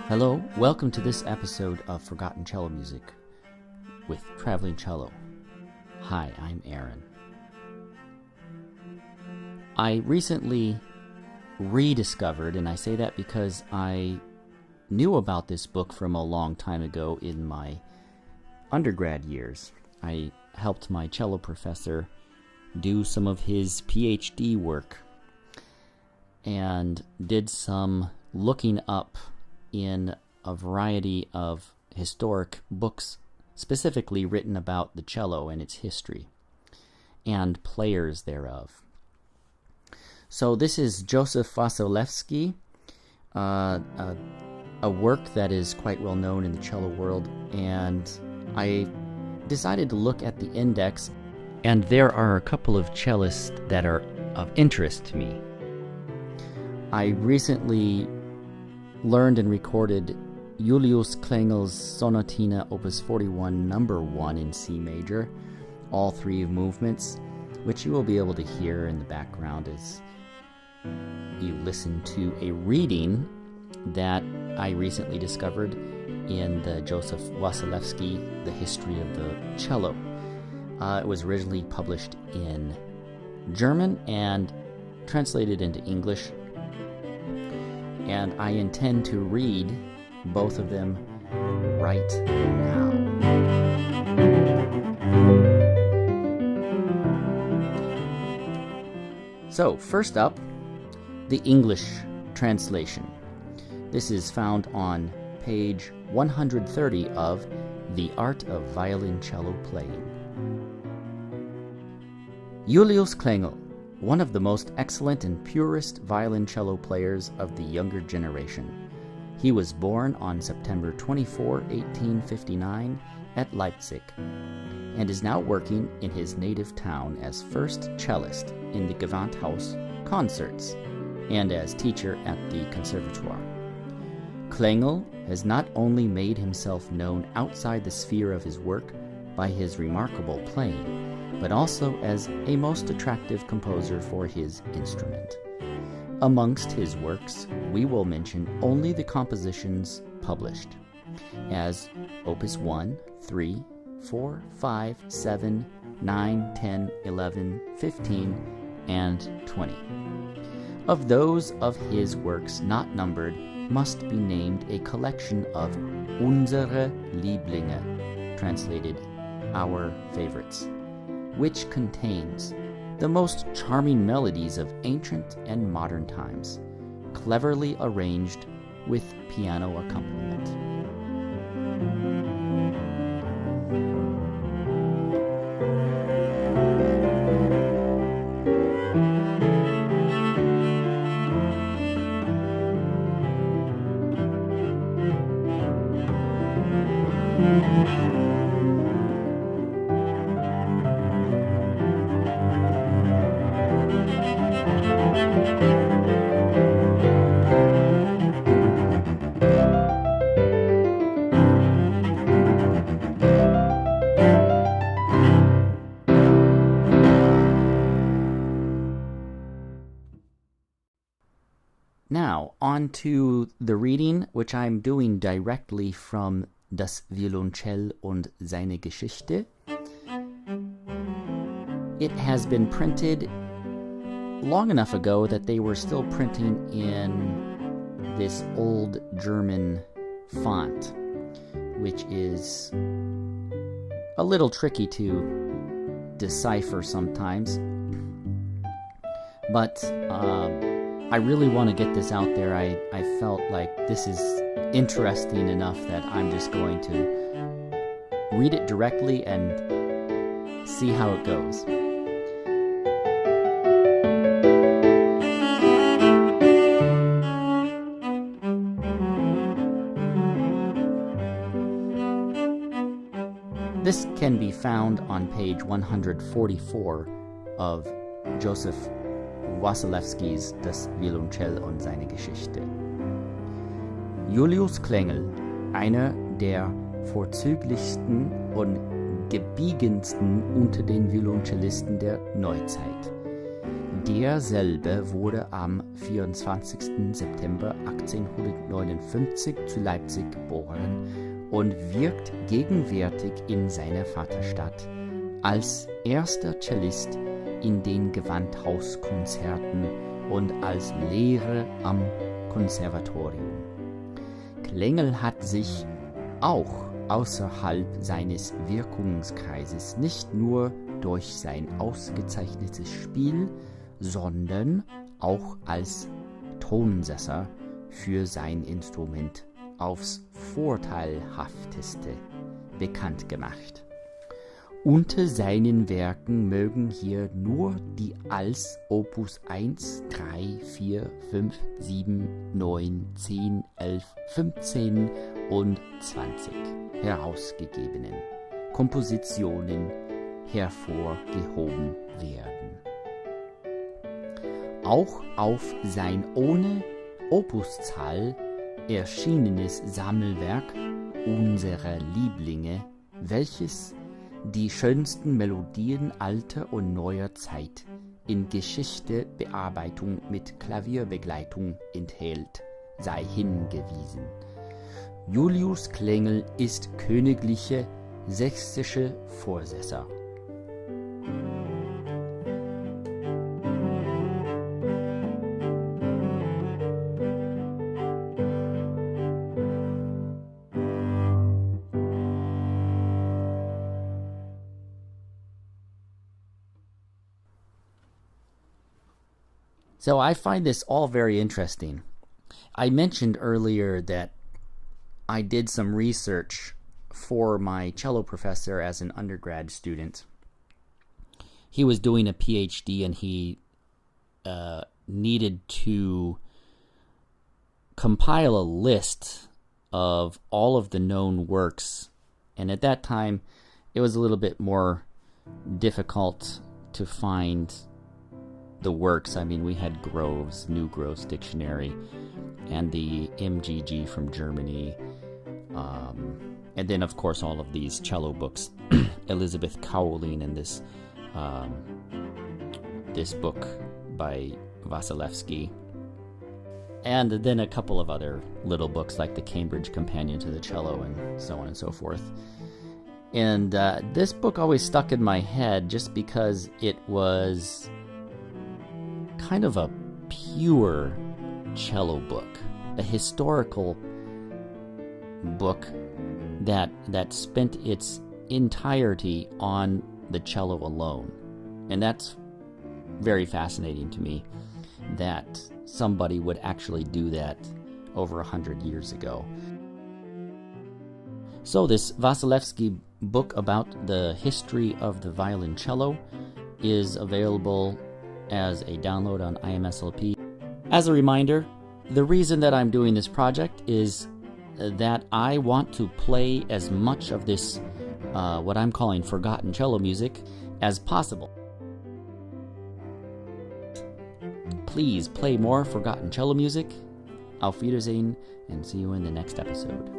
Hello, welcome to this episode of Forgotten Cello Music with Traveling Cello. Hi, I'm Aaron. I recently rediscovered, and I say that because I knew about this book from a long time ago in my undergrad years. I helped my cello professor do some of his PhD work and did some looking up in a variety of historic books specifically written about the cello and its history and players thereof. So this is Joseph Wasielewski, a work that is quite well known in the cello world, and I decided to look at the index, and there are a couple of cellists that are of interest to me. I recently learned and recorded Julius Klengel's Sonatina Opus 41 number 1 in C major, all three movements, which you will be able to hear in the background as you listen to a reading that I recently discovered in the Joseph Wasielewski, The History of the Cello. It was originally published in German and translated into English, and I intend to read both of them right now. So, first up, the English translation. This is found on page 130 of The Art of Violoncello Playing. Julius Klengel, one of the most excellent and purest violoncello players of the younger generation. He was born on September 24, 1859, at Leipzig, and is now working in his native town as first cellist in the Gewandhaus concerts and as teacher at the Conservatoire. Klengel has not only made himself known outside the sphere of his work by his remarkable playing, but also as a most attractive composer for his instrument. Amongst his works, we will mention only the compositions published, as Opus 1, 3, 4, 5, 7, 9, 10, 11, 15, and 20. Of those of his works not numbered must be named a collection of Unsere Lieblinge, translated Our Favorites, which contains the most charming melodies of ancient and modern times, cleverly arranged with piano accompaniment. Now, on to the reading, which I'm doing directly from Das Violoncell und seine Geschichte. It has been printed long enough ago that they were still printing in this old German font, which is a little tricky to decipher sometimes. But I really want to get this out there. I felt like this is interesting enough that I'm just going to read it directly and see how it goes. This can be found on page 144 of Joseph Wasielewskis Das Violoncell und seine Geschichte. Julius Klengel, einer der vorzüglichsten und gebiegensten unter den Violoncellisten der Neuzeit. Derselbe wurde am 24. September 1859 zu Leipzig geboren und wirkt gegenwärtig in seiner Vaterstadt als erster Cellist in den Gewandhauskonzerten und als Lehrer am Konservatorium. Klengel hat sich auch außerhalb seines Wirkungskreises nicht nur durch sein ausgezeichnetes Spiel, sondern auch als Tonsesser für sein Instrument aufs vorteilhafteste bekannt gemacht. Unter seinen Werken mögen hier nur die als Opus 1, 3, 4, 5, 7, 9, 10, 11, 15 und 20 herausgegebenen Kompositionen hervorgehoben werden. Auch auf sein ohne Opuszahl erschienenes Sammelwerk unserer Lieblinge, welches die schönsten Melodien alter und neuer Zeit in Geschichte, Bearbeitung mit Klavierbegleitung enthält, sei hingewiesen. Julius Klengel ist königlicher sächsischer Vorsesser. So I find this all very interesting. I mentioned earlier that I did some research for my cello professor as an undergrad student. He was doing a PhD and he needed to compile a list of all of the known works. And at that time, it was a little bit more difficult to find the works. I mean, we had Grove's, New Grove's Dictionary, and the MGG from Germany, and then of course all of these cello books, Elizabeth Cowling, and this book by Wasielewski, and then a couple of other little books like the Cambridge Companion to the Cello and so on and so forth. And this book always stuck in my head just because it was kind of a pure cello book, a historical book that spent its entirety on the cello alone. And that's very fascinating to me, that somebody would actually do that over 100 years ago. So this Wasielewski book about the history of the violoncello is available as a download on IMSLP. As a reminder, the reason that I'm doing this project is that I want to play as much of this, what I'm calling forgotten cello music, as possible. Please play more forgotten cello music. Auf Wiedersehen, and see you in the next episode.